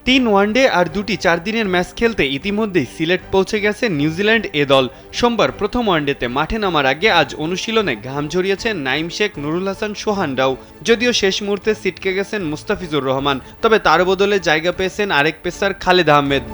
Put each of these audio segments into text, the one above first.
তিন ওয়ানডে আর দুটি 4 দিনের ম্যাচ খেলতে ইতিমধ্যেই সিলেট পৌঁছে গেছে নিউজিল্যান্ড এ দল। সোমবার প্রথম ওয়ানডেতে মাঠে নামার আগে আজ অনুশীলনে ঘাম ঝরিয়েছেন নাইম শেখ, নুরুল হাসান সোহানরাও। যদিও শেষ মুহূর্তে ছিটকে গেছেন মুস্তাফিজুর রহমান, তবে তার বদলে জায়গা পেয়েছেন আরেক পেসার খালেদ আহমেদ।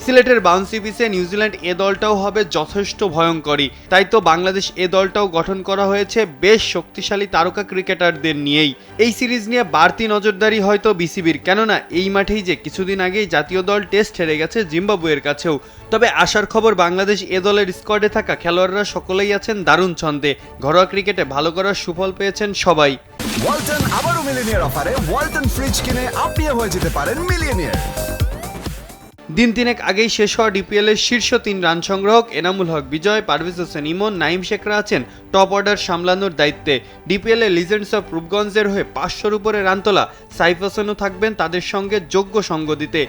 সিলেটের বাউন্সি পিচে নিউজিল্যান্ড এ দলটাও হবে যথেষ্ট ভয়ঙ্করী, তাই তো বাংলাদেশ এ দলটাও গঠন করা হয়েছে বেশ শক্তিশালী তারকা ক্রিকেটারদের নিয়েই। এই সিরিজ নিয়ে বাড়তি নজরদারি হয়তো বিসিবির, কেননা এই মাঠেই যে কিছুদিন আগেই জাতীয় দল টেস্ট হেরে গেছে জিম্বাবুয়ের কাছেও। তবে আশার খবর, বাংলাদেশ এ দলের স্কোয়াডে থাকা খেলোয়াড়রা সকলেই আছেন দারুণ ছন্দে। ঘরোয়া ক্রিকেটে ভালো করার সুফল পেয়েছেন সবাই। ওয়ালটন আবারও মিলিয়নিয়ার অফারে ওয়ালটন ফ্রিজ কিনে আপনিও হয়ে যেতে পারেন মিলিয়নিয়ার। দিন তিনেক আগেই শেষ হওয়া ডিপিএল এর শীর্ষ 3 রান সংগ্রাহক এনামুল হক বিজয়, পারভেজ হোসেন ইমন, নাইম শেখরা আছেন টপ অর্ডার সামলানোর দায়িত্বে। ডিপিএল এর লিজেন্ডস অফ রূপগঞ্জের হয়ে 500-র উপরে রান তোলা সাইফ হোসেনও থাকবেন তাদের সঙ্গে যোগ্য সঙ্গ দিতে।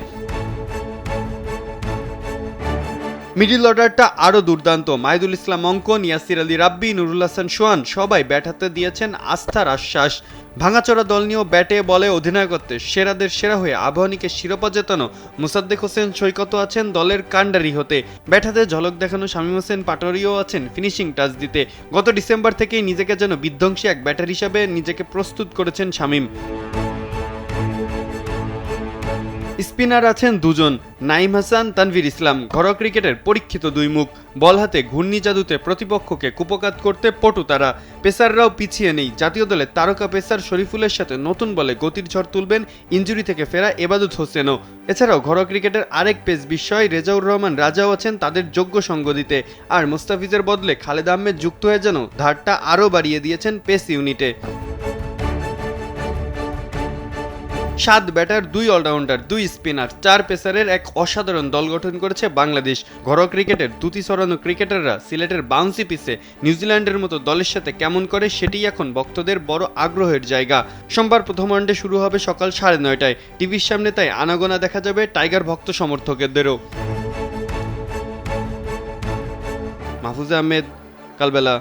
মিডল অর্ডারটা আরও দুর্দান্ত। মাহিদুল ইসলাম অঙ্কন, ইয়াসির আলী রাব্বি, নুরুল হাসান সোহান সবাই ব্যাট হাতে দিয়েছেন আস্থার আশ্বাস। ভাঙাচোরা দল নিয়েও ব্যাটে বলে অধিনায়কত্বে সেরাদের সেরা হয়ে আবাহনীকে শিরোপা জেতানো মুসাদ্দেক হোসেন সৈকত আছেন দলের কাণ্ডারি হতে। ব্যাট হাতে ঝলক দেখানো শামীম হোসেন পাটোয়ারিও আছেন ফিনিশিং টাচ দিতে। গত ডিসেম্বর থেকেই নিজেকে যেন বিধ্বংসী এক ব্যাটার হিসাবে নিজেকে প্রস্তুত করেছেন শামীম। স্পিনার আছেন দুজন, নাইম হাসান, তানভীর ইসলাম। ঘরোয়া ক্রিকেটের পরীক্ষিত দুই মুখ। বল হাতে ঘূর্ণি জাদুতে প্রতিপক্ষকে কুপকাত করতে পটু তারা। পেসাররাও পিছিয়ে নেই। জাতীয় দলের তারকা পেসার শরীফুলের সাথে নতুন বলে গতির ঝড় তুলবেন ইনজুরি থেকে ফেরা এবাদত হোসেনও। এছাড়াও ঘরোয়া ক্রিকেটের আরেক পেস বিস্ময় রেজাউর রহমান রাজাও আছেন তাদের যোগ্য সঙ্গ দিতে। আর মুস্তাফিজের বদলে খালেদ আহমেদ যুক্ত হয়ে যেন ধারটা আরও বাড়িয়ে দিয়েছেন পেস ইউনিটে। 7 ব্যাটার, 2 অলরাউন্ডার, 2 স্পিনার, 4 পেসারের এক অসাধারণ দল গঠন করেছে বাংলাদেশ। ঘরোয়া ক্রিকেটের দুটি ছড়ানো ক্রিকেটাররা সিলেটের বাউন্সি পিচে নিউজিল্যান্ডের মতো দলের সাথে কেমন করে সেটিই এখন ভক্তদের বড় আগ্রহের জায়গা। সোমবার প্রথম ওয়ানডে শুরু হবে সকাল 9:30টায়। টিভির সামনে তাই আনাগোনা দেখা যাবে টাইগার ভক্ত সমর্থকদেরও। মাহফুজ আহমেদ, কালবেলা।